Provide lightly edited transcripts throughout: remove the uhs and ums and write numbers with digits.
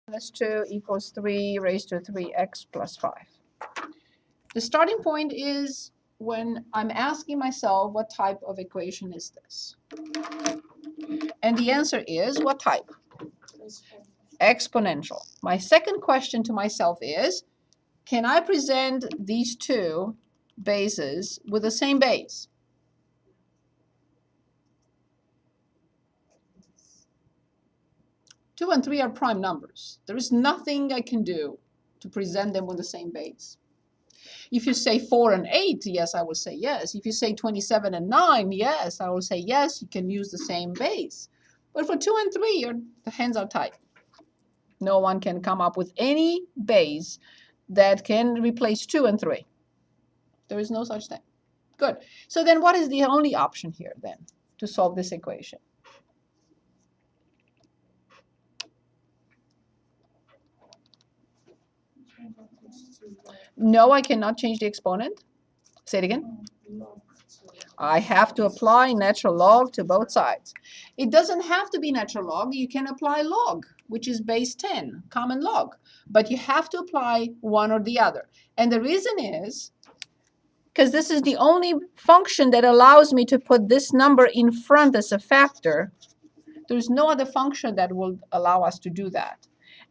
minus 2 equals 3 raised to 3x plus 5. The starting point is when I'm asking myself, what type of equation is this? And the answer is, what type? Exponential. My second question to myself is, can I present these two bases with the same base? Two and three are prime numbers. There is nothing I can do to present them with the same base. If you say 4 and 8, yes, I will say yes. If you say 27 and 9, yes, I will say yes, you can use the same base. But for 2 and 3, the hands are tied. No one can come up with any base that can replace 2 and 3. There is no such thing. Good. So then what is the only option here then to solve this equation? No, I cannot change the exponent. Say it again. I have to apply natural log to both sides. It doesn't have to be natural log. You can apply log, which is base 10, common log. But you have to apply one or the other. And the reason is because this is the only function that allows me to put this number in front as a factor. There's no other function that will allow us to do that.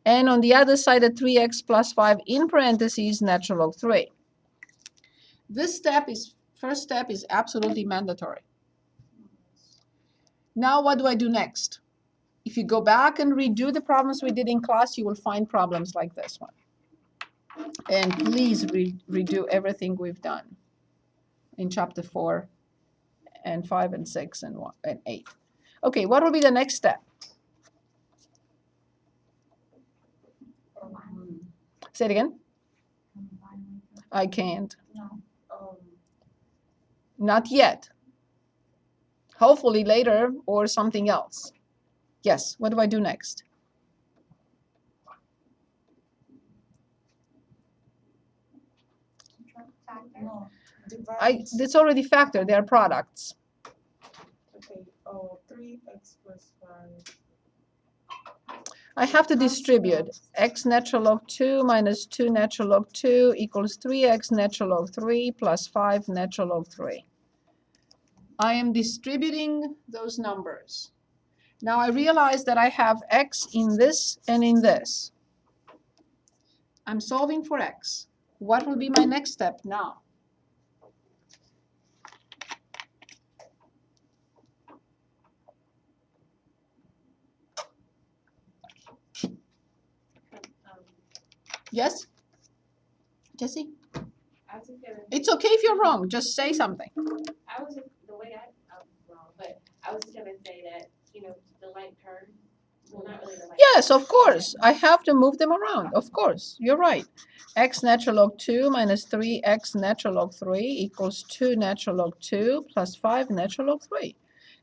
And on the other side, the 3x plus 5 in parentheses, natural log 3. This first step is absolutely mandatory. Now what do I do next? If you go back and redo the problems we did in class, you will find problems like this one. And please redo everything we've done in chapter 4 and 5 and 6 and 1 and 8. Okay, what will be the next step? Say it again. I can't. Not yet. Hopefully later or something else. Yes, what do I do next? It's already factored. They are products. Okay, 3x plus 5. I have to distribute x natural log 2 minus 2 natural log 2 equals 3x natural log 3 plus 5 natural log 3. I am distributing those numbers. Now I realize that I have x in this and in this. I'm solving for x. What will be my next step now? Yes? Jesse? It's okay if you're wrong. Just say something. I was just, the way I was wrong, but I was just going to say that, the like term, well, not really the like Yes, of course. I have to move them around. Of course. You're right. X natural log 2 minus 3x natural log 3 equals 2 natural log 2 plus 5 natural log 3.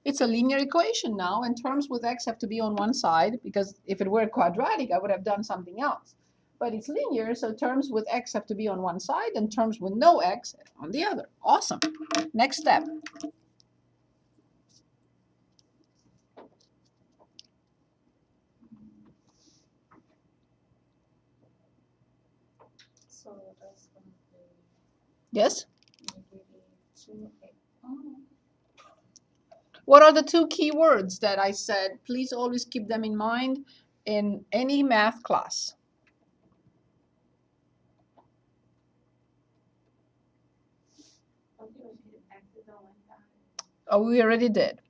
It's a linear equation now, and terms with x have to be on one side, because if it were quadratic, I would have done something else. But it's linear, so terms with x have to be on one side, and terms with no x on the other. Awesome. Next step. So that's going to be Yes? -2x. What are the two key words that I said? Please always keep them in mind in any math class. Oh, we already did.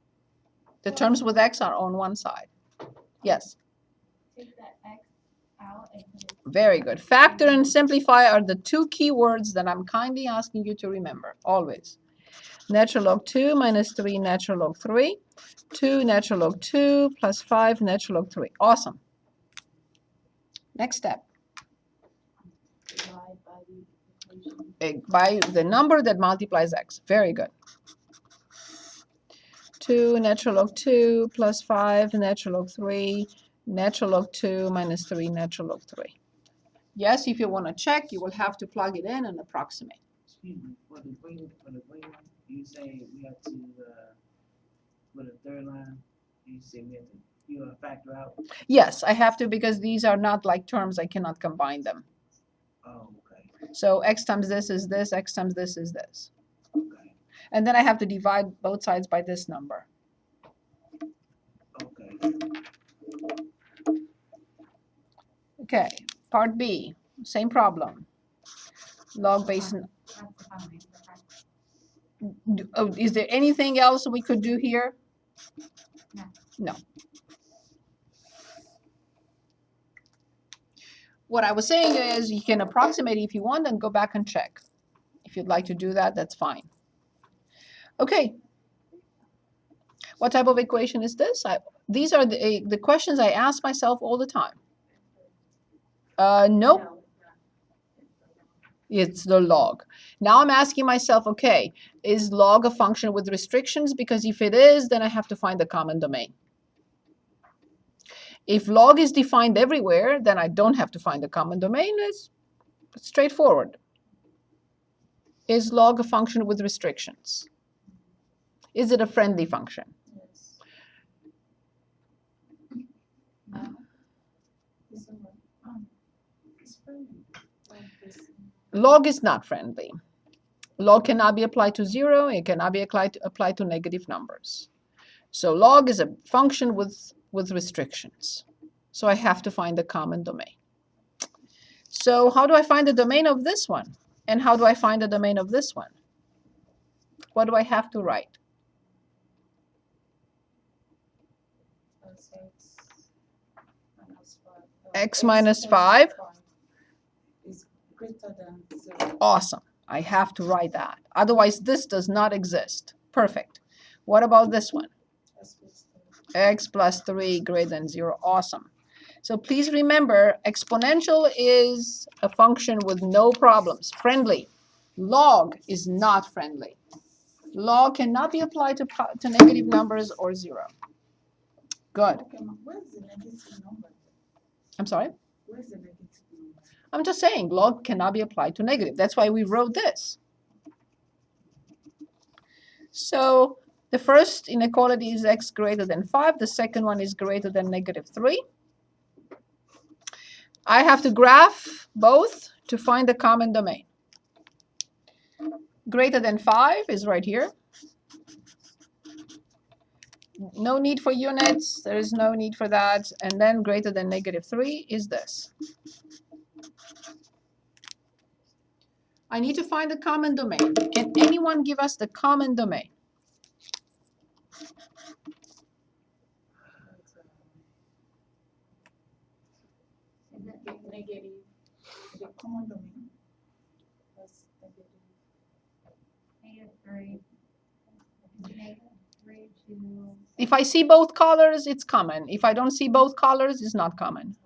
The terms with x are on one side. Yes. Take that x out and put it. Very good. Factor and simplify are the two key words that I'm kindly asking you to remember, always. Natural log 2 minus 3 natural log 3. 2 natural log 2 plus 5 natural log 3. Awesome. Next step. Divide by the equation. By the number that multiplies x. Very good. 2 natural log 2 plus 5 natural log 3, natural log 2 minus 3 natural log 3. Yes, if you want to check, you will have to plug it in and approximate. Excuse me, for the green one, you say we have to, for the third line, you say we have to you factor out? Yes, I have to because these are not like terms. I cannot combine them. Oh, okay, So x times this is this, x times this is this. okay, And then I have to divide both sides by this number. okay. Okay, part B, same problem. Log base. Oh, is there anything else we could do here? No. No. What I was saying is you can approximate if you want and go back and check. If you'd like to do that, that's fine. Okay. What type of equation is this? These are the questions I ask myself all the time. Nope. No, it's not. It's the log. Now I'm asking myself, okay, is log a function with restrictions? Because if it is, then I have to find the common domain. If log is defined everywhere, then I don't have to find the common domain. It's straightforward. Is log a function with restrictions? Is it a friendly function? Yes. This one, it's friendly. Like this. Log is not friendly. Log cannot be applied to 0. It cannot be applied to negative numbers. So log is a function with restrictions. So I have to find the common domain. So how do I find the domain of this one? And how do I find the domain of this one? What do I have to write? That's X minus 5. Is greater than 0. Awesome. I have to write that. Otherwise, this does not exist. Perfect. What about this one? That's what's the- X plus 3 greater than 0. Awesome. So please remember, exponential is a function with no problems. Friendly. Log is not friendly. Log cannot be applied to negative numbers or 0. Good. Okay, where's the negative number? I'm sorry? Where's the negative number? I'm just saying log cannot be applied to negative. That's why we wrote this. So the first inequality is x greater than 5. The second one is greater than negative 3. I have to graph both to find the common domain. Greater than 5 is right here. No need for units. There is no need for that. And then greater than negative 3 is this. I need to find the common domain. Can anyone give us the common domain? Negative, the common domain. That's negative. Negative 3 to If I see both colors, it's common. If I don't see both colors, it's not common.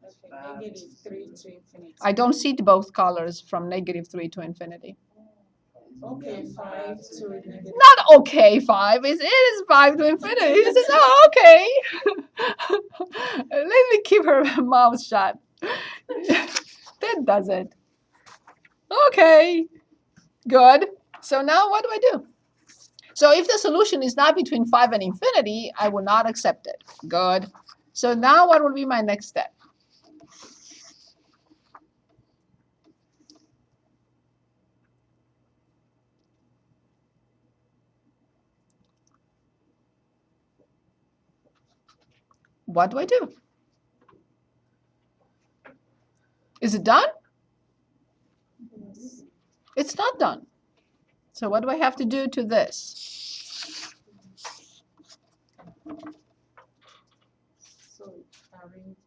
Okay, negative 3 to infinity. I don't see both colors from negative 3 to infinity. Okay, 5 to negative. Not okay, 5. It is 5 to infinity. It says, oh, okay. Let me keep her mouth shut. That does it. Okay. Good. So now what do I do? So if the solution is not between 5 and infinity, I will not accept it. Good. So now what will be my next step? What do I do? Is it done? Yes. It's not done. So what do I have to do to this? So, arrange,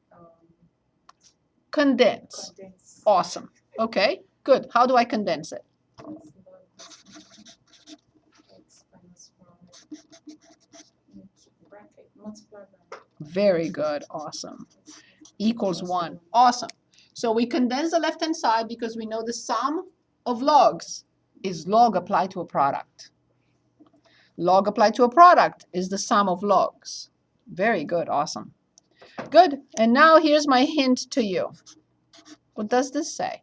Condense. condense. Awesome. Okay, good. How do I condense it? X minus 5 into bracket, multiply by Very good. Awesome. Equals 1. Awesome. So we condense the left-hand side because we know the sum of logs is log applied to a product. Log applied to a product is the sum of logs. Very good. Awesome. Good. And now here's my hint to you. What does this say?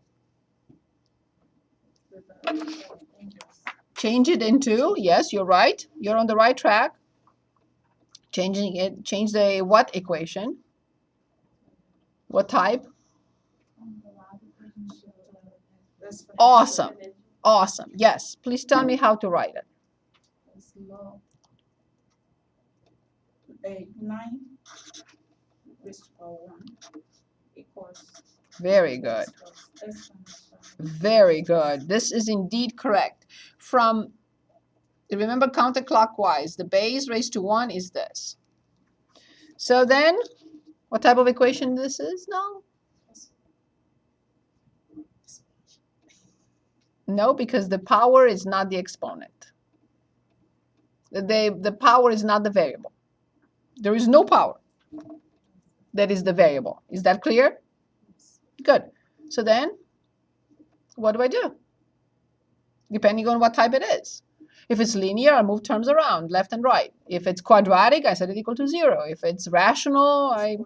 the index. Change it into, yes, you're right. You're on the right track. Changing it, change the what equation? What type? Awesome. Awesome. Yes. Please tell me how to write it. It's log 9 raised to power 1 equals Very good. S Very good. This is indeed correct. From, remember, counterclockwise, the base raised to 1 is this. So then, what type of equation this is now? No, because the power is not the exponent. The power is not the variable. There is no power. That is the variable. Is that clear? Good. So then, what do I do? Depending on what type it is. If it's linear, I move terms around, left and right. If it's quadratic, I set it equal to 0. If it's rational, I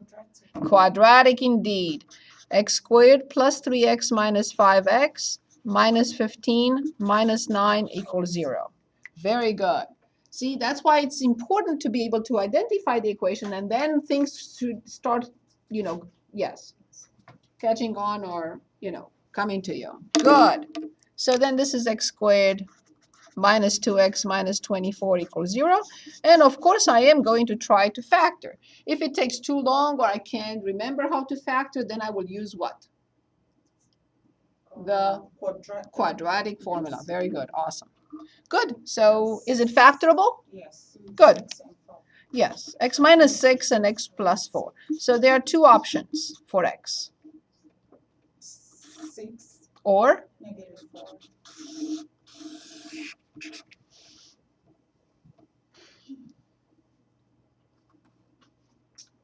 quadratic indeed. X squared plus 3x minus 5x minus 15 minus 9 equals 0. Very good. See, that's why it's important to be able to identify the equation, and then things should start, yes, catching on or, coming to you. Good. So then this is x squared minus 2x minus 24 equals 0. And of course, I am going to try to factor. If it takes too long or I can't remember how to factor, then I will use what? The quadratic formula. Very good. Awesome. Good. So is it factorable? Yes. Good. Yes. X minus 6 and x plus 4. So there are two options for x. 6 Or negative 4.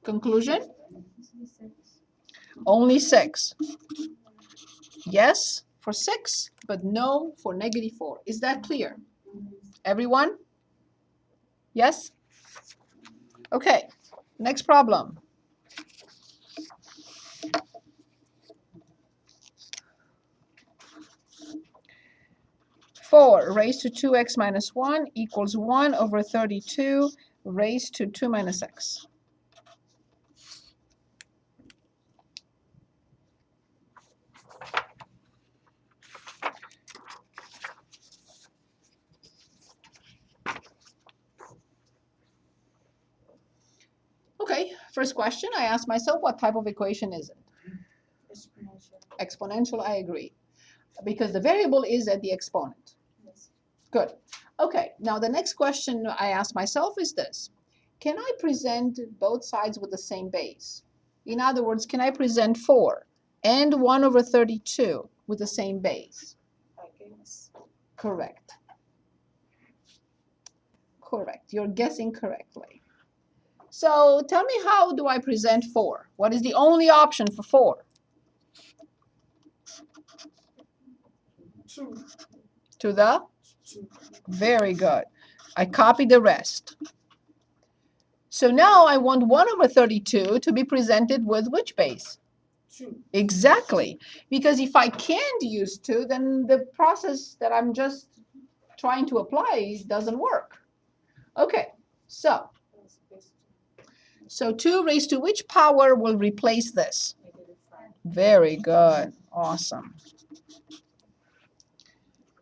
conclusion? Only 6. Yes for 6, but no for negative 4. Is that clear? Everyone? Yes? Okay, next problem. Four raised to 2x minus 1 equals 1 over 32 raised to 2 minus x. Okay, first question, I asked myself, what type of equation is it? Exponential, I agree. Because the variable is at the exponent. Yes. Good. Okay, now the next question I ask myself is this. Can I present both sides with the same base? In other words, can I present 4 and 1 over 32 with the same base? I guess. Correct. Correct. You're guessing correctly. So tell me, how do I present 4? What is the only option for 4? 2. To the? 2. Very good. I copy the rest. So now I want 1 over 32 to be presented with which base? 2. Exactly. Because if I can't use 2, then the process that I'm just trying to apply doesn't work. Okay, so 2 raised to which power will replace this? Negative 5. Very good. Awesome.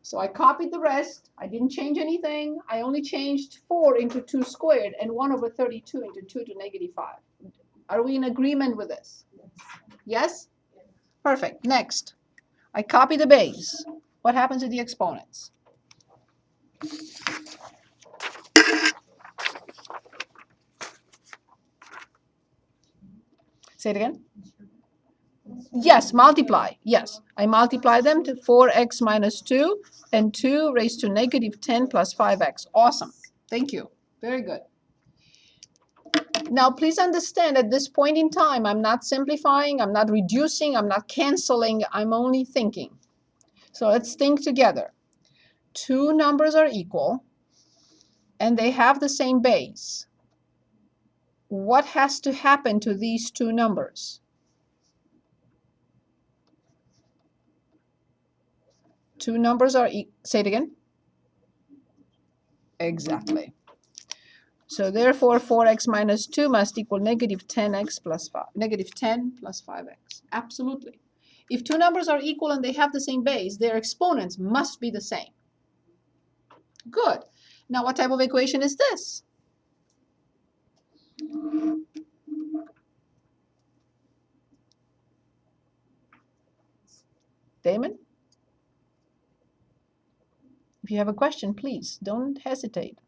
So I copied the rest. I didn't change anything. I only changed 4 into 2 squared and 1 over 32 into 2 to negative 5. Are we in agreement with this? Yes? Perfect. Next, I copy the base. What happens to the exponents? Say it again. Yes, multiply. Yes, I multiply them to 4x minus 2 and 2 raised to negative 10 plus 5x. Awesome. Thank you. Very good. Now, please understand, at this point in time, I'm not simplifying, I'm not reducing, I'm not canceling, I'm only thinking. So let's think together. Two numbers are equal, and they have the same base. What has to happen to these two numbers? Two numbers are equal. Say it again. Exactly. So therefore, 4x minus 2 must equal negative 10x plus 5, negative 10 plus 5x. Absolutely. If two numbers are equal and they have the same base, their exponents must be the same. Good. Now, what type of equation is this? Damon? If you have a question, please don't hesitate.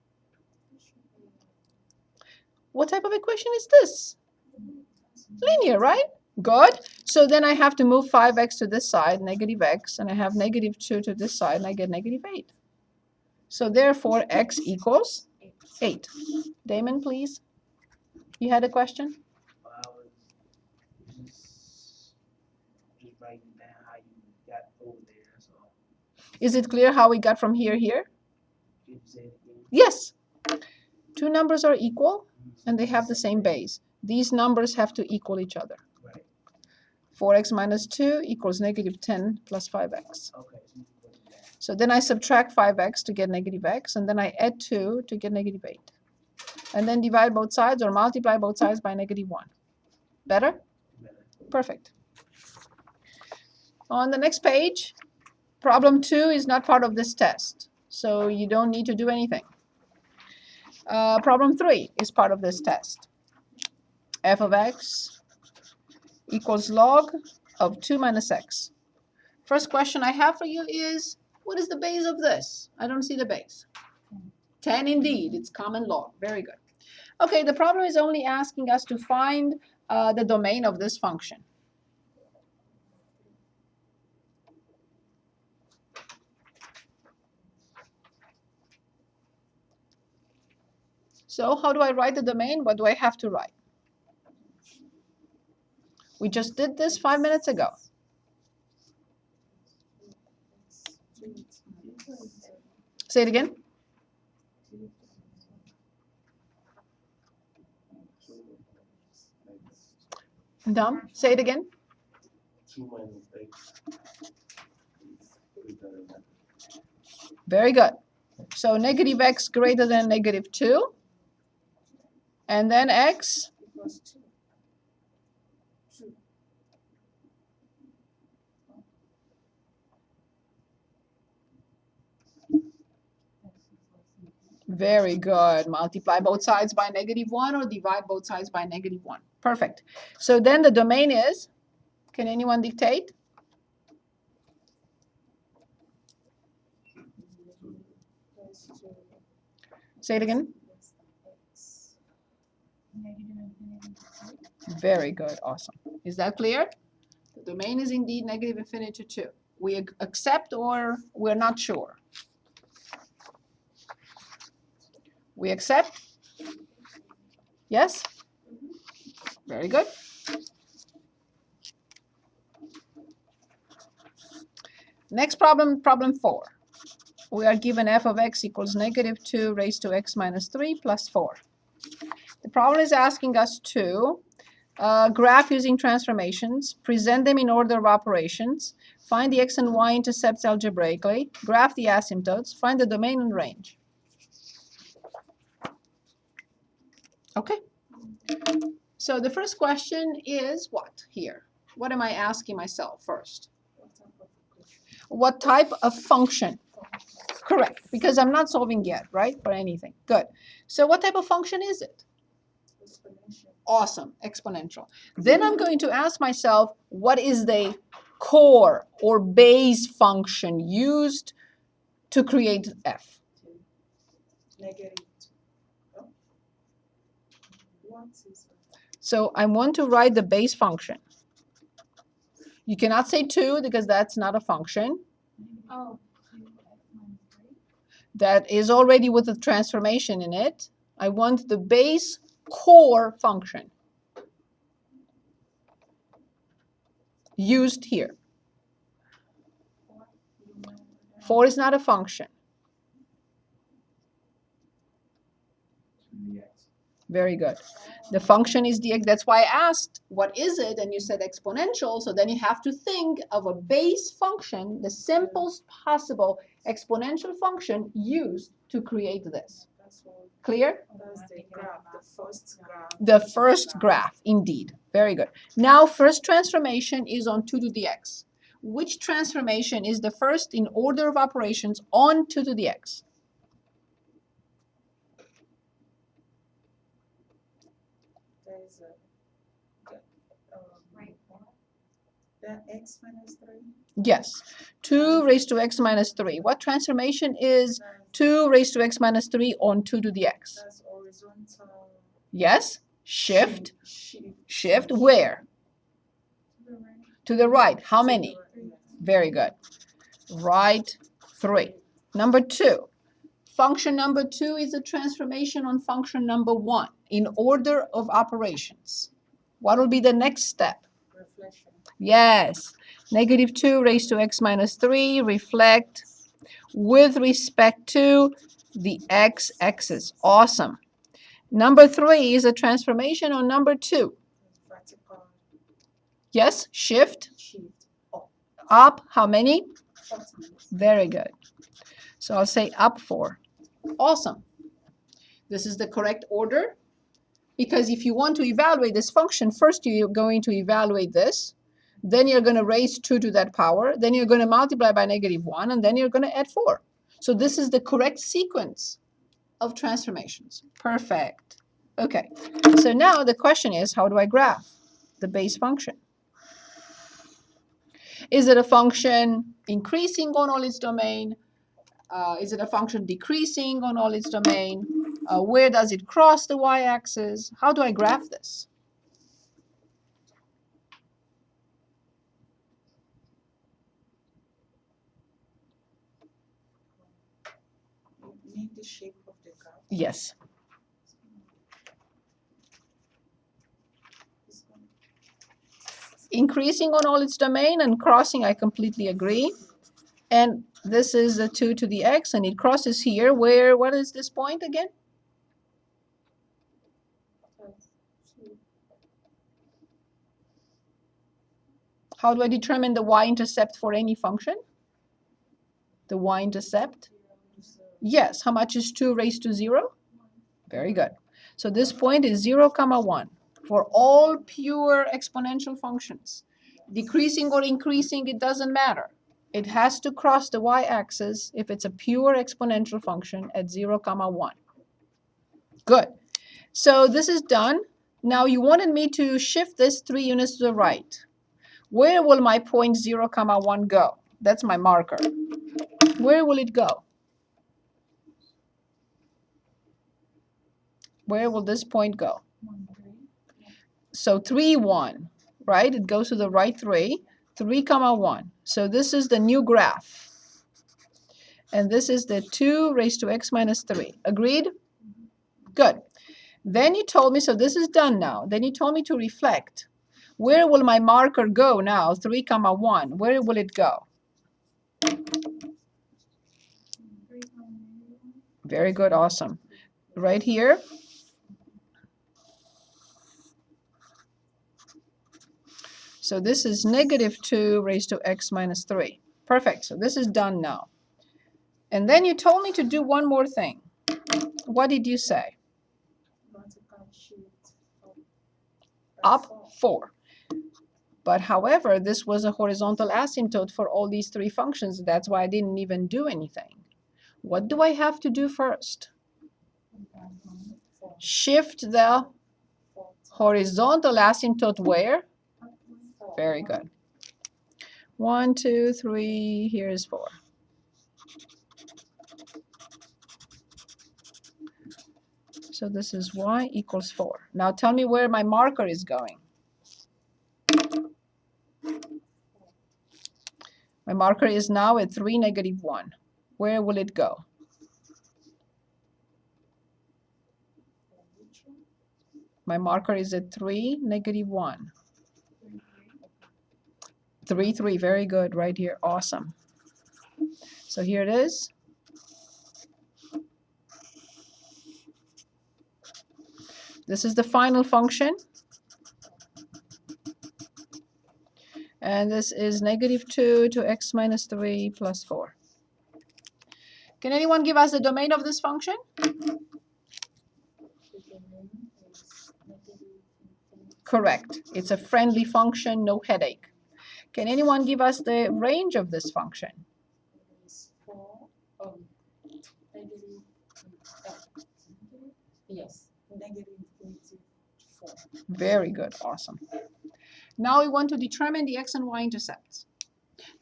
What type of equation is this? Linear, right? Good. So then I have to move 5x to this side, negative x, and I have negative 2 to this side, and I get negative 8. So therefore, x equals 8. Damon, please. You had a question? I was just writing down how you got over there, so Is it clear how we got from here here? you said it again. Yes. Two numbers are equal, and they have the same base. These numbers have to equal each other. Right. 4x minus 2 equals negative 10 plus 5x. Okay, so you put it down. So then I subtract 5x to get negative x, and then I add 2 to get negative 8. And then divide both sides or multiply both sides by negative 1. Better? Better. Perfect. On the next page, problem 2 is not part of this test, so you don't need to do anything. Problem 3 is part of this test. F of x equals log of 2 minus x. First question I have for you is, what is the base of this? I don't see the base. 10 indeed, it's common log. Very good. Okay, the problem is only asking us to find the domain of this function. So how do I write the domain? What do I have to write? We just did this 5 minutes ago. Say it again. Dom, say it again. 2 minus x. Very good. So negative x greater than negative 2. And then x. Equals 2. 2. Very good. Multiply both sides by negative 1 or divide both sides by negative 1. Perfect. So then the domain is, can anyone dictate? Plus 2. Say it again. X. Negative infinity to 2. Very good. Awesome. Is that clear? The domain is indeed negative infinity to 2. We accept or we're not sure? We accept? Yes? Very good. Next problem, problem 4. We are given f of x equals negative 2 raised to x minus 3 plus 4. The problem is asking us to graph using transformations, present them in order of operations, find the x and y intercepts algebraically, graph the asymptotes, find the domain and range. Okay. So the first question is what here? What am I asking myself first? What type of function? Correct, because I'm not solving yet, right, for anything. Good. So what type of function is it? Exponential. Awesome, exponential. Then I'm going to ask myself, what is the core or base function used to create f? Negative 2. Oh. What is So I want to write the base function. You cannot say 2 because that's not a function. Oh, 2x minus 3. That is already with a transformation in it. I want the base core function used here. 4 is not a function. Very good. The function is the, that's why I asked, what is it? And you said exponential, so then you have to think of a base function, the simplest possible exponential function used to create this. That's what, Clear? that's the graph, the first graph. The first graph, indeed. Very good. Now, first transformation is on 2 to the x. Which transformation is the first in order of operations on 2 to the x? There's Right. that x minus 3. Yes. 2 raised to x minus 3. What transformation is That's, 2 raised to x minus 3 on 2 to the x? that's horizontal. Yes. Shift. Shift. Shift where? To the right. To the right. How To the many? right, yeah. Very good. Right 3. Number 2. Function number 2 is a transformation on function number 1 in order of operations. What will be the next step? Reflection. Yes. Negative 2 raised to x minus 3 reflect with respect to the x-axis. Awesome. Number 3 is a transformation on number 2. Vertical Yes, shift shift up. up. How many? 4 times. Very good. So I'll say up 4. Awesome. This is the correct order because if you want to evaluate this function, first you're going to evaluate this, then you're going to raise 2 to that power, then you're going to multiply by negative 1, and then you're going to add 4. So this is the correct sequence of transformations. Perfect. Okay, so now the question is, how do I graph the base function? Is it a function increasing on all its domain? Is it a function decreasing on all its domain? Where does it cross the y-axis? How do I graph this? You need the shape of the graph. Yes. It's gonna- Increasing on all its domain and crossing, I completely agree. And this is a 2 to the x, and it crosses here. Where? What is this point again? How do I determine the y-intercept for any function? The y-intercept? Yes. How much is 2 raised to 0? Very good. So this point is 0, 1 for all pure exponential functions. Decreasing or increasing, it doesn't matter. It has to cross the y-axis if it's a pure exponential function at 0, 1. Good. So this is done. Now you wanted me to shift this 3 units to the right. Where will my point 0, 1 go? That's my marker. Where will it go? Where will this point go? 1, 3. So 3, 1, right? It goes to the right 3, 3, 1. So this is the new graph. And this is the 2 raised to x minus 3. Agreed? Good. Then you told me, so this is done now. Then you told me to reflect. Where will my marker go now? 3, 1. Where will it go? 3, -1. Very good. Awesome. Right here. So this is negative 2 raised to x minus 3. Perfect. So this is done now. And then you told me to do one more thing. What did you say? Vertical shift Up 4. But however, this was a horizontal asymptote for all these 3 functions. That's why I didn't even do anything. What do I have to do first? Shift the horizontal asymptote where? Very good. 1, 2, 3, here is 4. So this is y equals 4. Now tell me where my marker is going. My marker is now at 3, -1. Where will it go? My marker is at 3, -1. 3, 3, very good, right here, awesome. So here it is. This is the final function. And this is -2 to x minus 3 plus 4. Can anyone give us the domain of this function? Correct. It's a friendly function, no headache. Can anyone give us the range of this function? Is 4, negative, yes, negative 4. Very good. Awesome. Now we want to determine the x and y intercepts.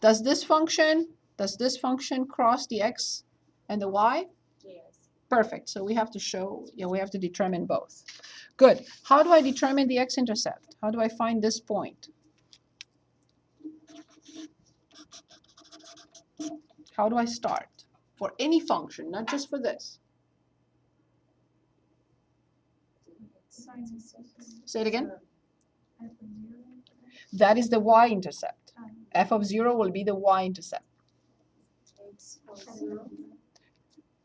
Does this function cross the x and the y? Yes. Perfect. So we have to show, we have to determine both. Good. How do I determine the x-intercept? How do I find this point? How do I start? For any function, not just for this. Say it again. F of 0. That is the y-intercept. F of 0 will be the y-intercept. X of 0.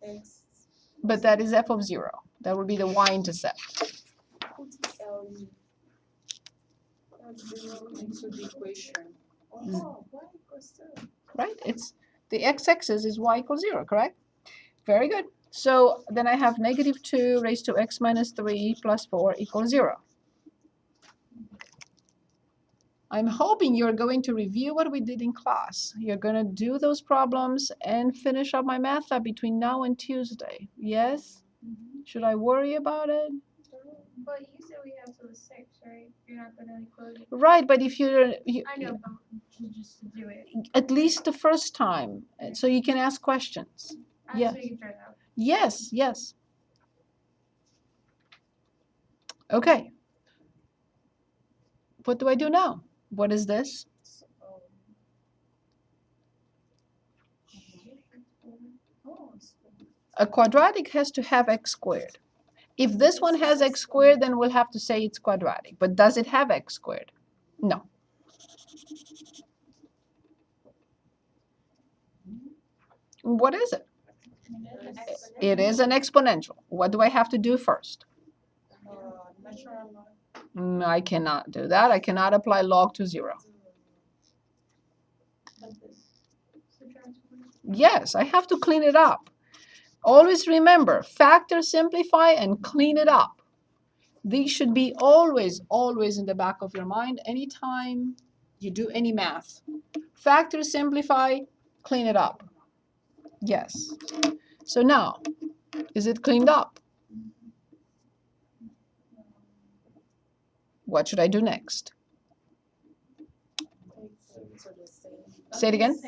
X. But that is f of 0. That will be the y-intercept. Put LU. Into the equation. Oh, y equals 0. Right? It's the x-axis is y equals 0, correct? Very good. So then I have negative 2 raised to x minus 3 plus 4 equals 0. I'm hoping you're going to review what we did in class. You're going to do those problems and finish up my math lab between now and Tuesday. Yes? Should I worry about it? But you said we have till the 6th, right? You're not gonna close it. Right, but if you I know, but just to do it. at least the first time, so you can ask questions. I'm Yeah. just making sure that. Yes, yes. Okay. What do I do now? What is this? So, A quadratic has to have x squared. If this one has x squared, then we'll have to say it's quadratic. But does it have x squared? No. What is it? It is an exponential. What do I have to do first? natural log. I cannot do that. I cannot apply log to 0. Yes, I have to clean it up. Always remember, factor, simplify, and clean it up. These should be always, always in the back of your mind anytime you do any math. Factor, simplify, clean it up. Yes. So now, is it cleaned up? What should I do next? Say it again.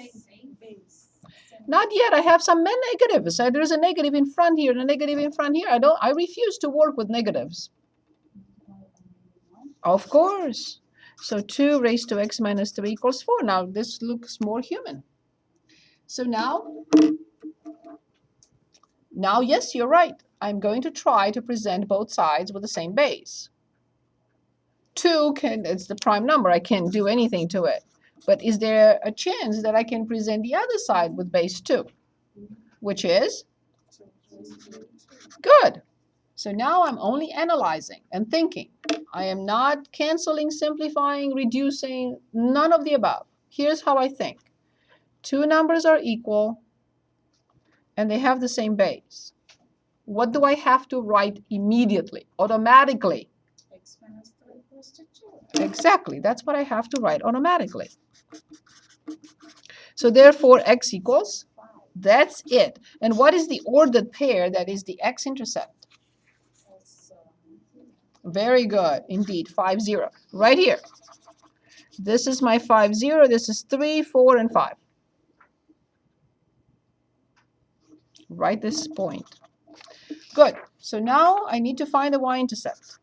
Not yet. I have some negatives. There's a negative in front here and a negative in front here. I refuse to work with negatives. Of course. So 2 raised to x minus 3 equals 4. Now this looks more human. So now, yes, you're right. I'm going to try to present both sides with the same base. 2 it's the prime number. I can't do anything to it. But is there a chance that I can present the other side with base 2? Which is? Good. So now I'm only analyzing and thinking. I am not canceling, simplifying, reducing, none of the above. Here's how I think. 2 numbers are equal, and they have the same base. What do I have to write immediately, automatically? X minus 3 equals to 2. Exactly. That's what I have to write automatically. So therefore, x equals, that's it. And what is the ordered pair that is the x-intercept? Very good, indeed, 5, 0. Right here. This is my 5, 0. This is 3, 4, and 5. Right this point. Good. So now I need to find the y-intercept.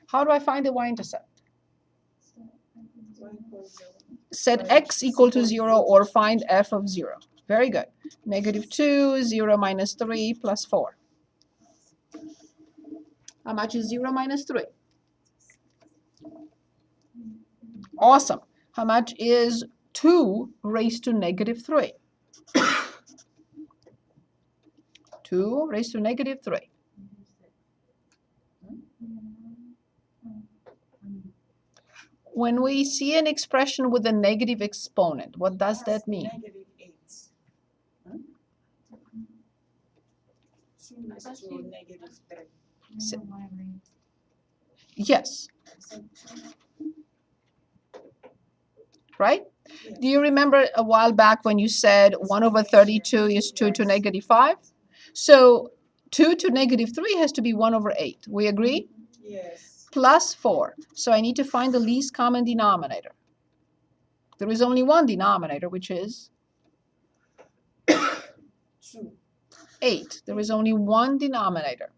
How do I find the y-intercept? Set x equal to 0 or find f of 0. Very good. Negative 2, 0 minus 3 plus 4. How much is 0 minus 3? Awesome. How much is 2 raised to negative 3? 2 raised to negative 3. When we see an expression with a negative exponent, what does that mean? Negative 8. 2 is to negative 3. So- Yes, right? Do you remember a while back when you said 1 over 32 is 2 to negative 5? So 2 to negative 3 has to be 1 over 8. We agree? Yes. Plus 4. So I need to find the least common denominator. There is only one denominator, which is 2. 8. There is only one denominator.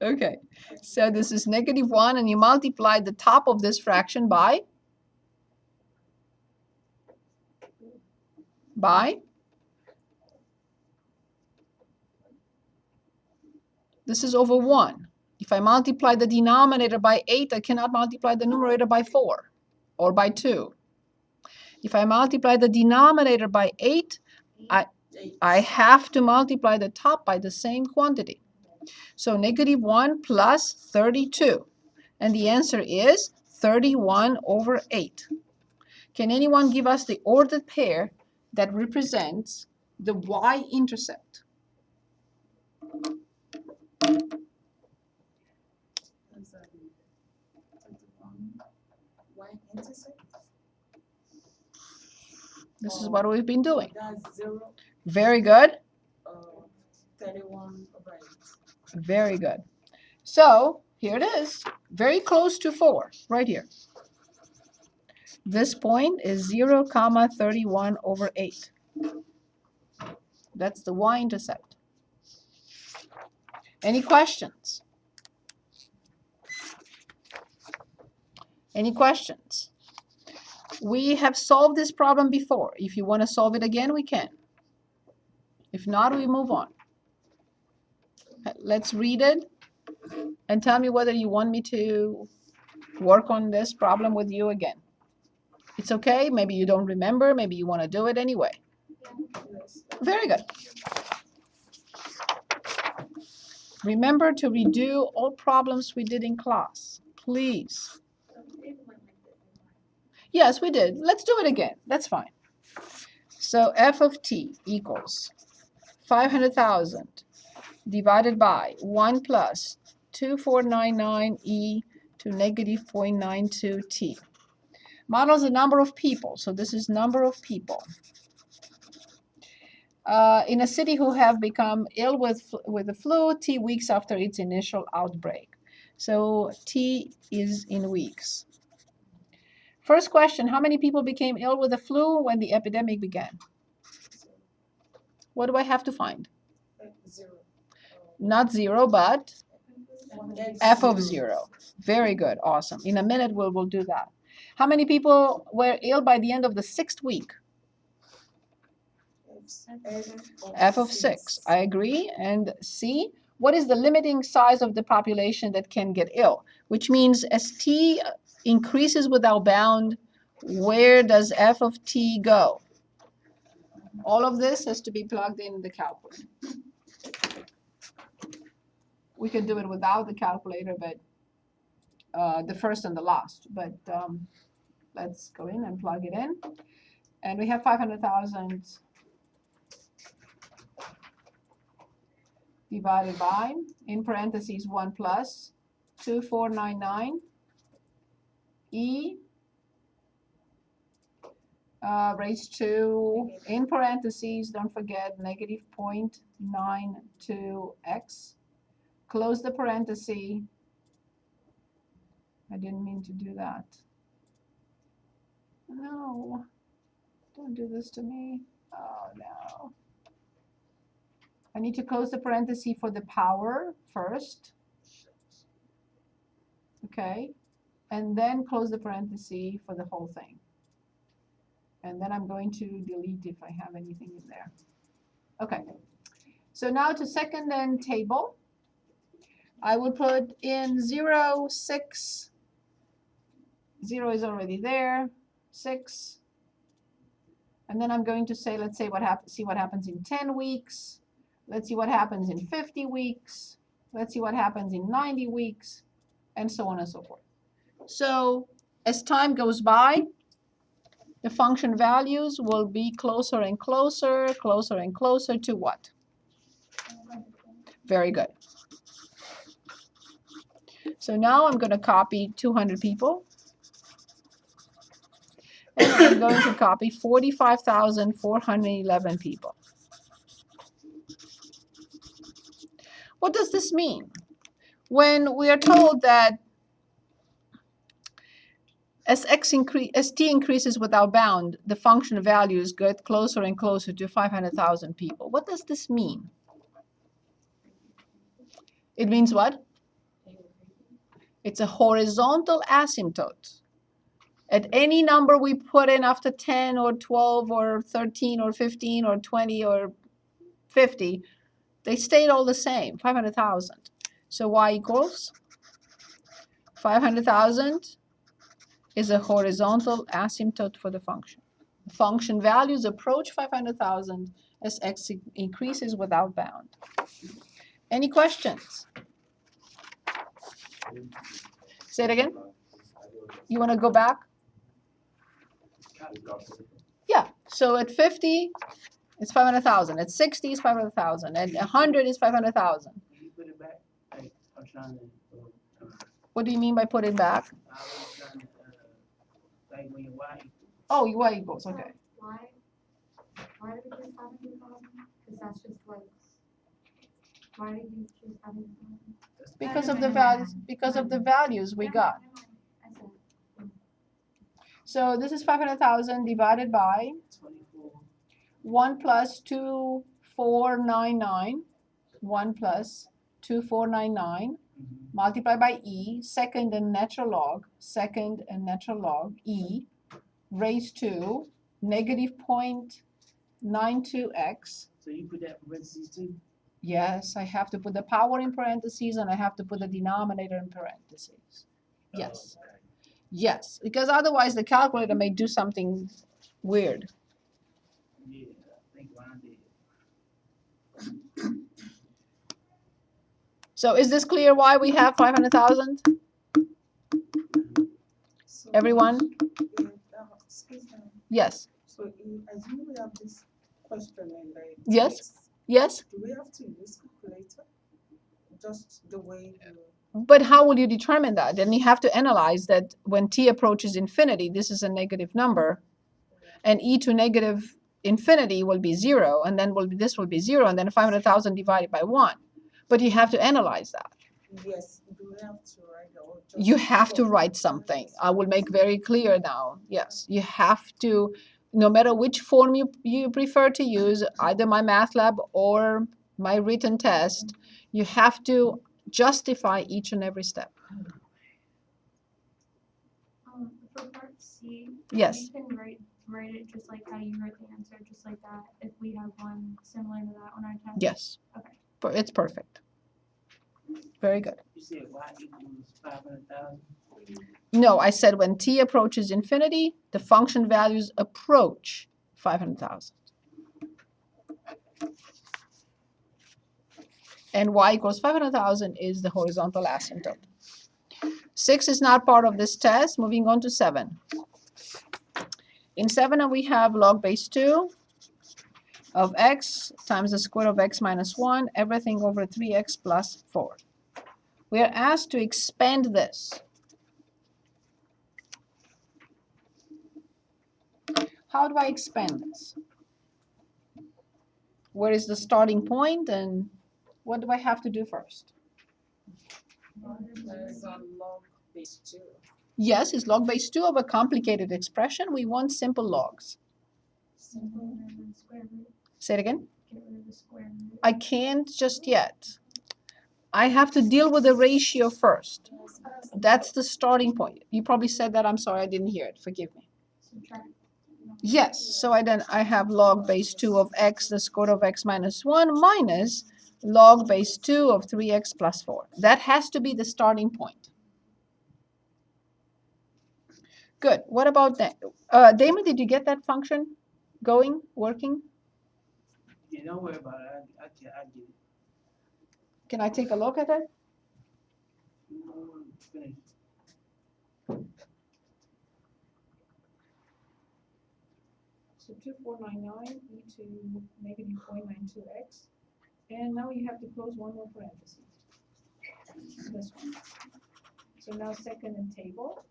Okay, so this is negative 1, and you multiply the top of this fraction by this is over 1. If I multiply the denominator by 8, I cannot multiply the numerator by 4 or by 2. If I multiply the denominator by 8, I have to multiply the top by the same quantity. So negative 1 plus 32. And the answer is 31 over 8. Can anyone give us the ordered pair that represents the Y-intercept? Y-intercept? This is what we've been doing. That's 0, Very good. 31 over 8. Very good. So here it is, very close to 4, right here. This point is 0, 31 over 8. That's the Y-intercept. Any questions? Any questions? We have solved this problem before. If you want to solve it again, we can. If not, we move on. Let's read it and tell me whether you want me to work on this problem with you again. It's okay. Maybe you don't remember. Maybe you want to do it anyway. Very good. Remember to redo all problems we did in class, please. Yes, we did. Let's do it again. That's fine. So f of t equals 500,000 divided by 1 plus 2499 e to negative 0.92 t. Models the number of people. So this is number of people in a city who have become ill with the flu t weeks after its initial outbreak. So t is in weeks. First question, how many people became ill with the flu when the epidemic began? What do I have to find? 0. Not 0, but f of 0. Very good. Awesome. In a minute, we'll do that. How many people were ill by the end of the 6th week? F of 6. I agree. And C, what is the limiting size of the population that can get ill? Which means as t increases without bound, where does f of t go? All of this has to be plugged in the calculator. We could do it without the calculator, but the first and the last. But let's go in and plug it in. And we have 500,000 divided by, in parentheses, 1 plus 2499 e raised to, in parentheses, don't forget, negative 0.92x. Close the parenthesis. I didn't mean to do that. No, don't do this to me. Oh, no. I need to close the parenthesis for the power first. Okay. And then close the parenthesis for the whole thing. And then I'm going to delete if I have anything in there. Okay. So now to second and table. I will put in 0, 6. 0 is already there. 6. And then I'm going to say, let's say see what happens in 10 weeks. Let's see what happens in 50 weeks. Let's see what happens in 90 weeks, and so on and so forth. So as time goes by, the function values will be closer and closer, closer and closer to what? Very good. So now I'm going to copy 200 people. And I'm going to copy 45,411 people. What does this mean? When we are told that as t increases without bound, the function values get closer and closer to 500,000 people. What does this mean? It means what? It's a horizontal asymptote. At any number we put in after 10 or 12 or 13 or 15 or 20 or 50, they stayed all the same, 500,000. So y equals 500,000 is a horizontal asymptote for the function. Function values approach 500,000 as x increases without bound. Any questions? Say it again. You want to go back? Yeah. So at 50, it's 500,000. At 60, it's 500,000. At 100, it's 500,000. You put it back, like, I'm trying to, What do you mean by put it back? I was trying to, like when your Y Oh, y equals, okay. Why did we choose 500,000? Because that's just like, why did you choose 500,000? Because of the values we got. I said, So this is 500,000 divided by 24. 1 plus 2499. 1 plus 2499 multiplied by e, second and natural log e raised to negative 0.92x. So you put that in parentheses too? Yes, I have to put the power in parentheses and I have to put the denominator in parentheses. Yes. Oh, okay. Yes, because otherwise the calculator may do something weird. Yeah, I think Ron did. So is this clear why we have 500,000? So, Everyone? excuse me. Yes. So assume we have this question and like. Yes. Yes. Do we have to use calculator? Just the way you. But how will you determine that? Then you have to analyze that when t approaches infinity, this is a negative number, and e to negative infinity will be 0, and then this will be 0, and then 500,000 divided by 1. But you have to analyze that. Yes, do we have to write or just. You have to write something. I will make very clear now. Yes, you have to, no matter which form you prefer to use, either my math lab or my written test, you have to justify each and every step. For part C, Yes. we can write it just like how you wrote the answer, just like that, if we have one similar to that on our test. Yes. Okay. It's perfect. Very good. You said Y equals 500,000? No, I said when t approaches infinity, the function values approach 500,000. And y equals 500,000 is the horizontal asymptote. 6 is not part of this test. Moving on to 7. In 7, we have log base 2 of x times the square of x minus 1, everything over 3x plus 4. We are asked to expand this. How do I expand this? Where is the starting point and what do I have to do first? There's a log base 2. Yes, it's log base 2 of a complicated expression. We want simple logs. Simple and then square root. Say it again. Get rid of the square root. I can't just yet. I have to deal with the ratio first. That's the starting point. You probably said that. I'm sorry, I didn't hear it. Forgive me. Subtract. Yes, so I have log base 2 of x, the square of x minus 1, minus log base 2 of 3x plus 4. That has to be the starting point. Good. What about that? Damon, did you get that function going, working? Yeah, don't worry about it. I get it. Can I take a look at it? Finish. So 2499 e to negative 0.92x. And now you have to close one more parenthesis. This one. So now second in table,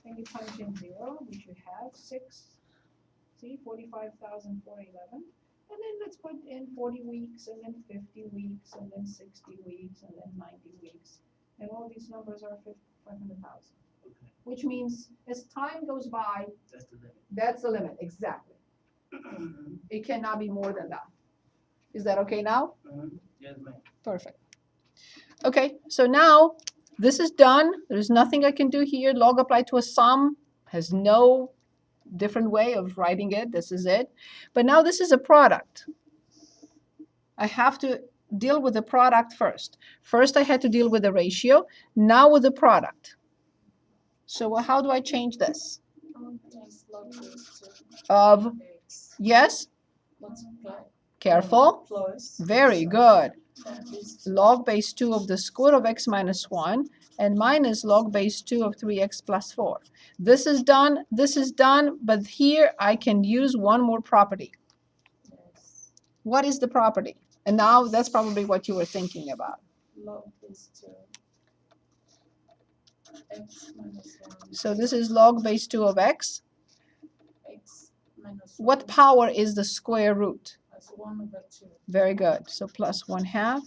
and you punch in 0, which you have 6. See, 45,411. And then let's put in 40 weeks, and then 50 weeks, and then 60 weeks, and then 90 weeks. And all these numbers are 500,000. Okay, Which means as time goes by, that's the limit. that's the limit, exactly. It cannot be more than that. Is that okay now? Yes, ma'am. Perfect. Okay, so now this is done. There's nothing I can do here. Log applied to a sum has no different way of writing it. This is it. But now this is a product. I have to deal with the product first. First I had to deal with the ratio, now with the product. So how do I change this? Yes, log base 2 Of, x yes, multiply careful, plus. very good. That is Log base 2 of the square root of x minus 1 and minus log base 2 of 3x plus 4. This is done, but here I can use one more property. yes, What is the property? And now that's probably what you were thinking about. log base 2 x minus 1 So this is log base 2 of x. x minus What 1 power is the square root? as 1/2. Very good. So plus 1/2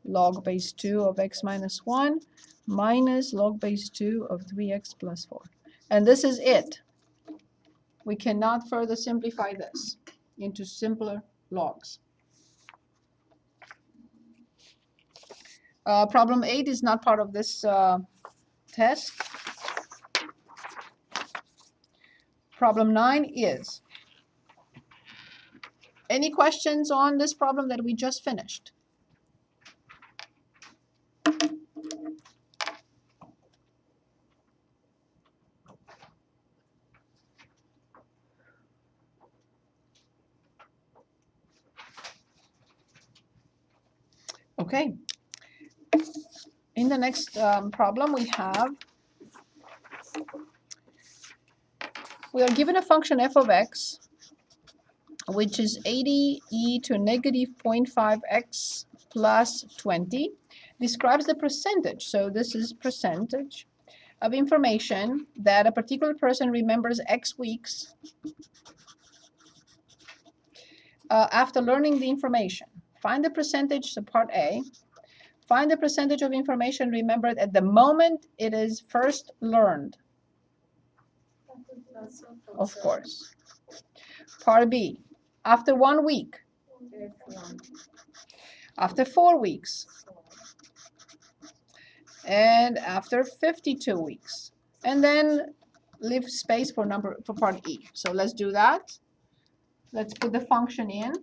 log base 2 of x minus 1 minus log base 2 of 3x plus 4. And this is it. We cannot further simplify this into simpler logs. Problem 8 is not part of this test. Problem 9 is. Any questions on this problem that we just finished? Okay. In the next problem we are given a function f of x, which is 80 e to negative 0.5x plus 20, describes the percentage. So this is percentage of information that a particular person remembers x weeks after learning the information. Find the percentage, so part A. Find the percentage of information remembered at the moment it is first learned. Of course. Part B. After 1 week. F1 After 4 weeks. And after 52 weeks. And then leave space for part E. So let's do that. Let's put the function in.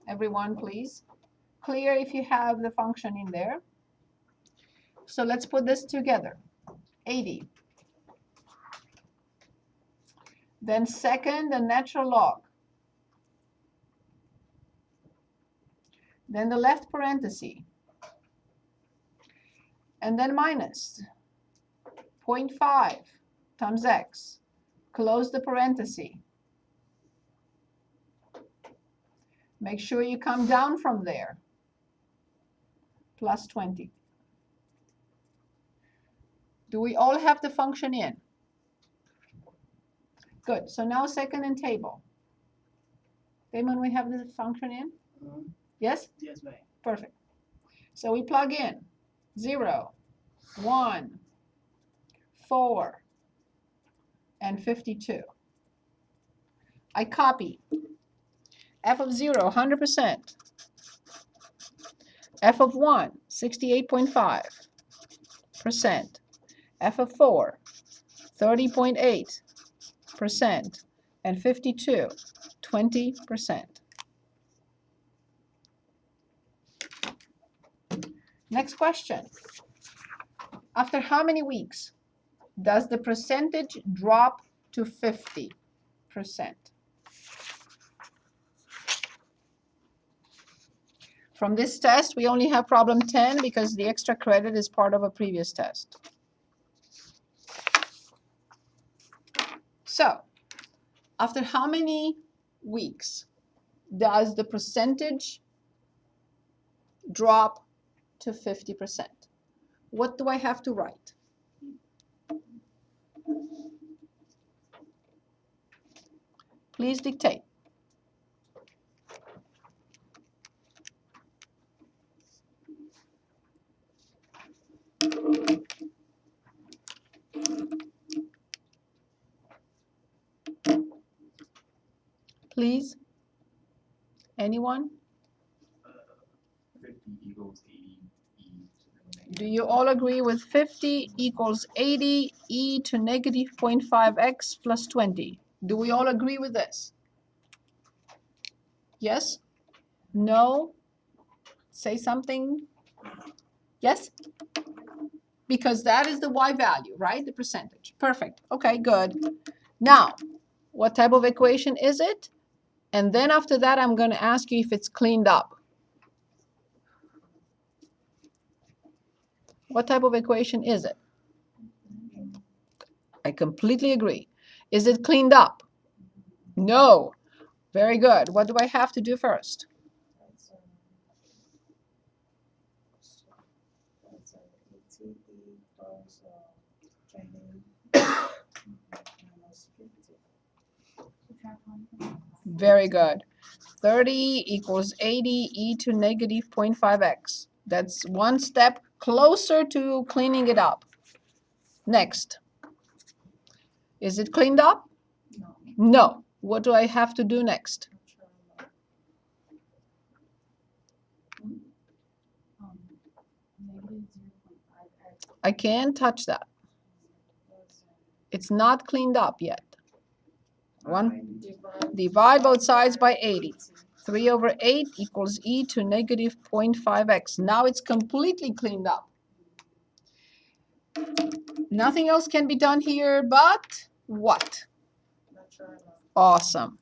Everyone, please. Clear if you have the function in there. So let's put this together. 80. Then second, the natural log. Then the left parenthesis. And then minus 0.5 times x. Close the parenthesis. Make sure you come down from there. Plus 20. Do we all have the function in? Good. So now second in table. Damon, we have the function in? Yes? Yes, ma'am. Perfect. So we plug in 0, 1, 4, and 52. I copy f of 0, 100%. f of 1, 68.5%. f of 4, 30.8%. And 52, 20%. Next question. After how many weeks does the percentage drop to 50%? From this test, we only have problem 10 because the extra credit is part of a previous test. So, after how many weeks does the percentage drop to 50%? What do I have to write? Please dictate. Please. Anyone? 50 equals 80 e to the Do you all agree with 50 equals 80 e to negative 0.5x plus 20? Do we all agree with this? Yes? No? Say something. Yes? Because that is the y value, right? The percentage. Perfect. Okay, good. Now, what type of equation is it? And then after that, I'm going to ask you if it's cleaned up. What type of equation is it? I completely agree. Is it cleaned up? No. Very good. What do I have to do first? That's 80 equals 20 minus 50. Subtract 1. Very good. 30 equals 80 e to negative 0.5x. That's one step closer to cleaning it up. Next. Is it cleaned up? No. No. What do I have to do next? Natural log. Negative 0.5x I can't touch that. plus It's not cleaned up yet. One. divide Divide both sides by 80. 3 over 8 equals e to negative 0.5x. Now it's completely cleaned up. Nothing else can be done here but what? natural log. Awesome.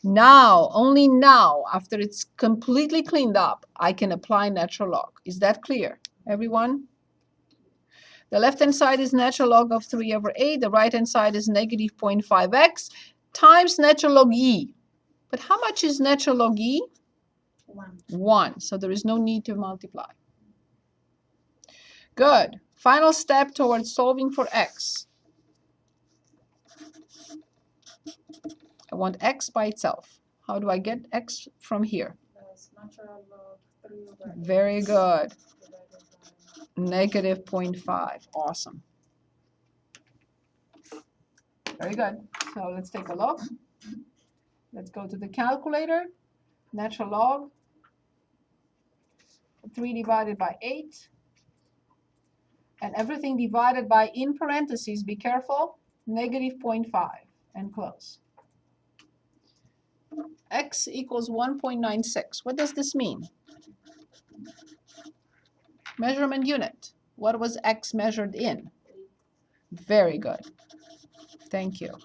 Now, only now, after it's completely cleaned up, I can apply natural log. Is that clear, everyone? The left-hand side is natural log of 3 over 8. The right-hand side is negative 0.5x times natural log e. But how much is natural log e? 1. 1. So there is no need to multiply. Good. Final step towards solving for x. I want x by itself. How do I get x from here? That's natural log 3 over 8 Very good. divided by Negative 0.5. Awesome. Very good. So let's take a look. Let's go to the calculator. Natural log 3 divided by 8. And everything divided by, in parentheses, be careful, negative 0.5 and close. X equals 1.96. What does this mean? Measurement unit. What was X measured in? Very good. Thank you.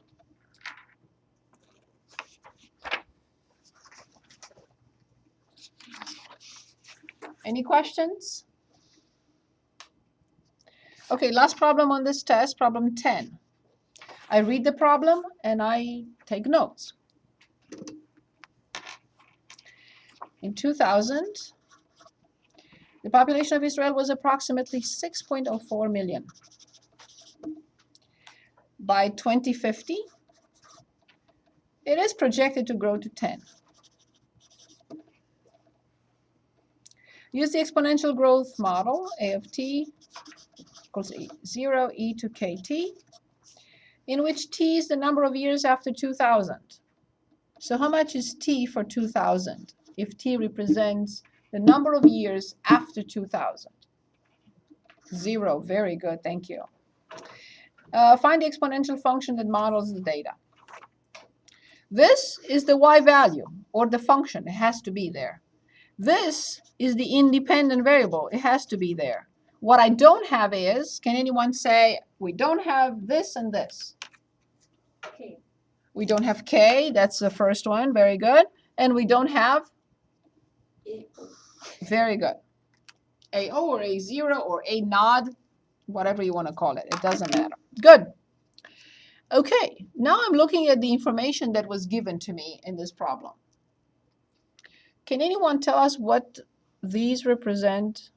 Any questions? Okay, last problem on this test, problem 10. I read the problem and I take notes. In 2000, the population of Israel was approximately 6.04 million. By 2050, it is projected to grow to 10. Use the exponential growth model, A of t equals 0 e to kt, in which t is the number of years after 2000. So how much is t for 2000 if t represents the number of years after 2000? 0. Very good. Thank you. Find the exponential function that models the data. This is the y value, or the function. It has to be there. This is the independent variable. It has to be there. What I don't have is, can anyone say, we don't have this and this? Okay. We don't have k. That's the first one. Very good. And we don't have? Very good. AO or A0 or A nod, whatever you want to call it. It doesn't matter. Good. Okay, now I'm looking at the information that was given to me in this problem. Can anyone tell us what these represent?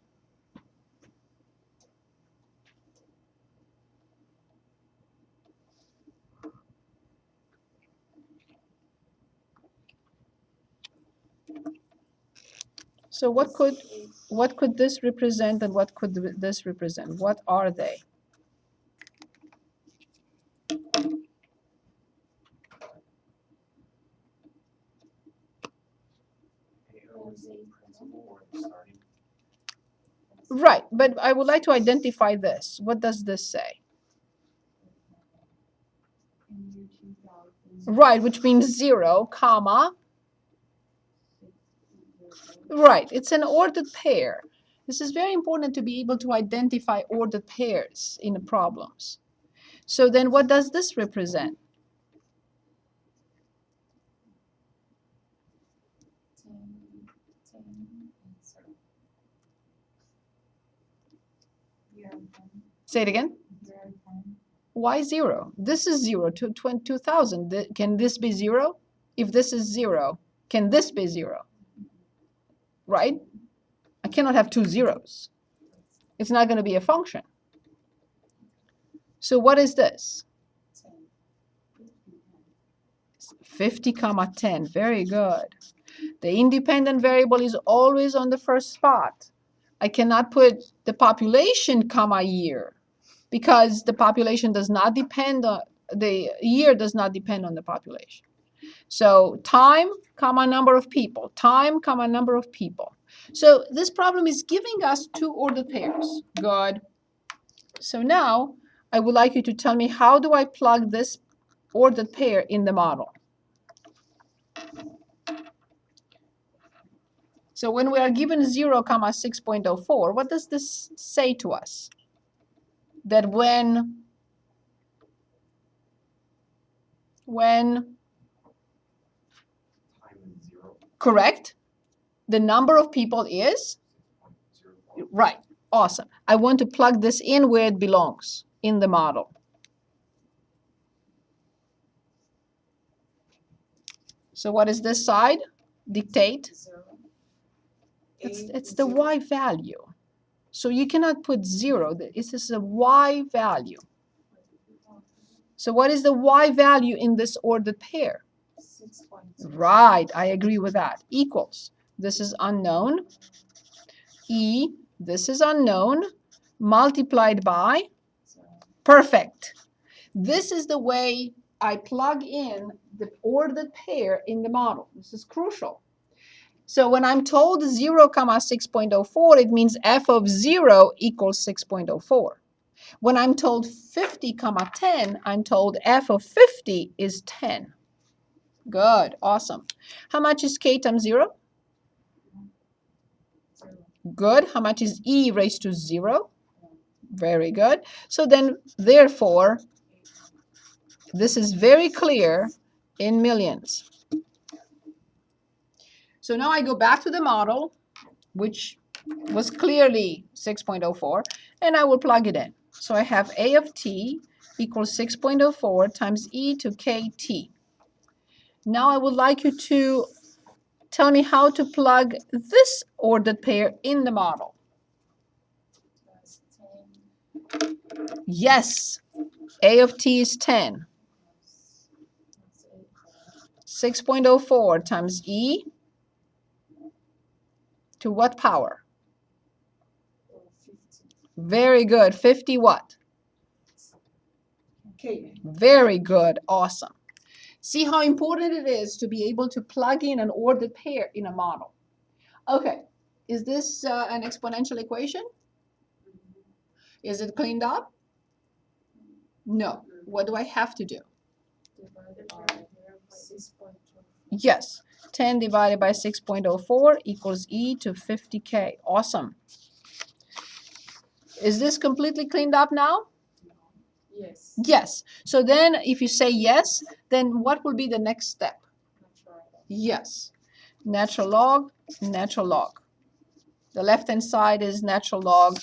So what could this represent and what could this represent? What are they? AO is the principal or the starting. Right, but I would like to identify this. What does this say? In year 2000. Right, which means 0, comma. Right, it's an ordered pair. This is very important to be able to identify ordered pairs in the problems. So then what does this represent? 10, 10, and 0. Year 10. Say it again. Year 10. Why 0? This is 0 to 2000. Can this be 0? If this is 0, can this be 0? Right? I cannot have two zeros. It's not going to be a function. So what is this? 10. 50 comma 10. Very good. The independent variable is always on the first spot. I cannot put the population comma year because the population does not depend on the year does not depend on the population. So time comma number of people. Time comma number of people. So this problem is giving us two ordered pairs. Good. So now I would like you to tell me, how do I plug this ordered pair in the model? So when we are given 0 comma 6.04, what does this say to us? That when Time is 0. correct, the number of people is 6.04. right. Awesome. I want to plug this in where it belongs in the model. So what is this side? Dictate. 0. It's the y value. So you cannot put 0. This is a y value. So what is the y value in this ordered pair? 6.0. Right, I agree with that. Equals. This is unknown. E, this is unknown, multiplied by, perfect. This is the way I plug in the ordered pair in the model. This is crucial. So when I'm told 0 comma 6.04, it means f of 0 equals 6.04. When I'm told 50 comma 10, I'm told f of 50 is 10. Good, awesome. How much is k times 0? 0. Good. How much is e raised to 0? Very good. So then, therefore, this is very clear in millions. So now I go back to the model, which was clearly 6.04, and I will plug it in. So I have a of t equals 6.04 times e to kt. Now I would like you to tell me how to plug this ordered pair in the model. Plus 10. Yes, a of t is 10. Plus 8. 6.04 times e to what power? 50. Very good. 50 what? K. Very good. Awesome. See how important it is to be able to plug in an ordered pair in a model. Okay, is this an exponential equation? Is it cleaned up? No. What do I have to do? Divided by 6.2. Yes, 10 divided by 6.04 equals e to 50k. Awesome. Is this completely cleaned up now? Yes. Yes. So then if you say yes, then what will be the next step? Natural. Yes. Natural log, natural log. The left-hand side is natural log.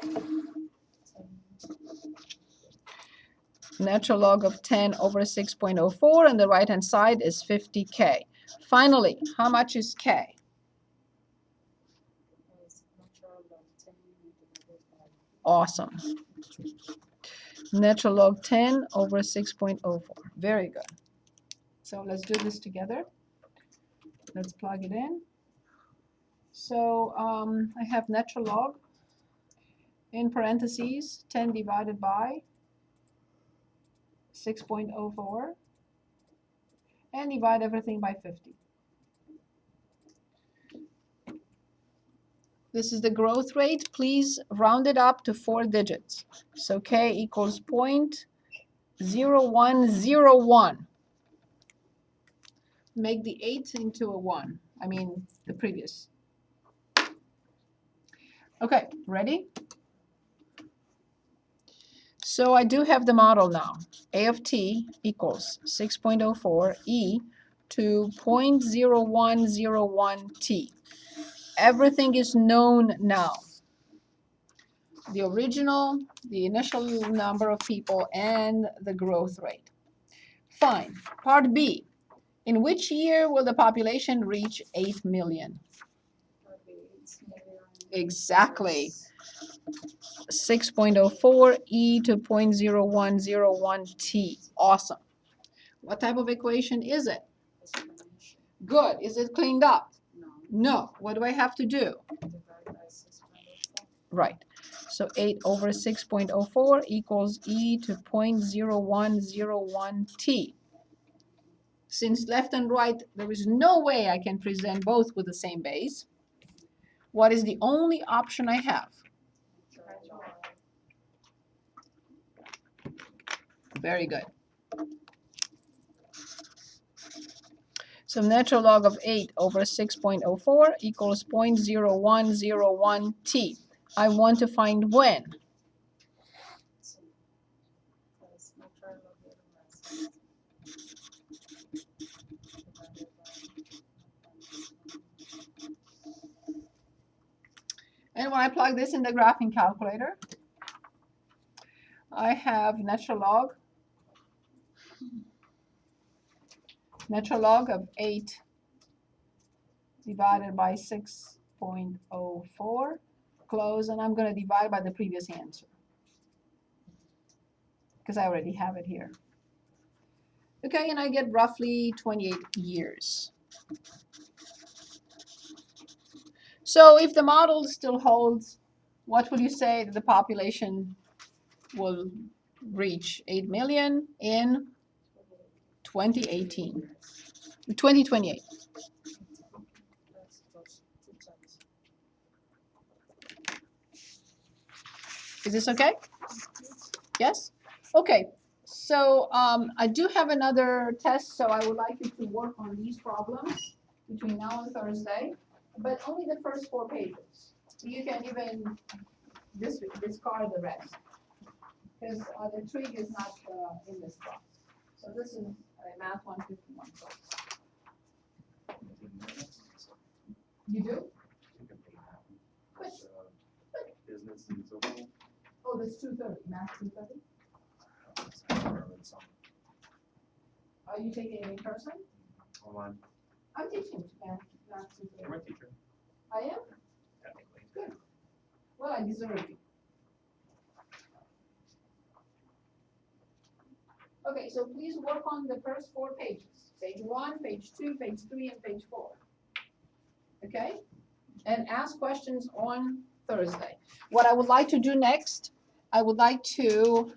10. Natural log of 10 over 6.04, and the right-hand side is 50k. Finally, how much is k? Is natural log 10 divided by Awesome. Natural log 10 over 6.04. Very good. So let's do this together. Let's plug it in. So I have natural log in parentheses 10 divided by 6.04 and divide everything by 50. This is the growth rate. Please round it up to 4 digits. So k equals 0.0101. Make the 8 into a 1. I mean the previous. Okay, ready? So I do have the model now. A of t equals 6.04 e to 0.0101 t. Everything is known now. The original, the initial number of people, and the growth rate. Fine. Part B. In which year will the population reach 8 million? Exactly. 6.04 e to 0.0101 t. Awesome. What type of equation is it? Good. Is it cleaned up? No. What do I have to do? Right. So 8 over 6.04 equals e to 0.0101 t. Since left and right, there is no way I can present both with the same base. What is the only option I have? Very good. So natural log of 8 over 6.04 equals 0.0101 t. I want to find when. And when I plug this in the graphing calculator, I have natural log of 8 divided by 6.04, close, and I'm going to divide by the previous answer because I already have it here. Okay, and I get roughly 28 years. So if the model still holds, what will you say that the population will reach 8 million in 2028? Is this okay? Yes? Okay. So I do have another test, so I would like you to work on these problems between now and Thursday, but only the first 4 pages. You can even discard the rest, because the trig is not in this class. So this is Math 151 class. You do? But, Business and so forth. oh, that's 230, Math 230. Are you taking it in person? Online. I'm teaching Math 230. You're my teacher. I am? Technically. Good. Well, I deserve you. Okay, so please work on the first 4 pages. Page 1, page 2, page 3, and page 4. Okay? And ask questions on Thursday. What I would like to do next, I would like to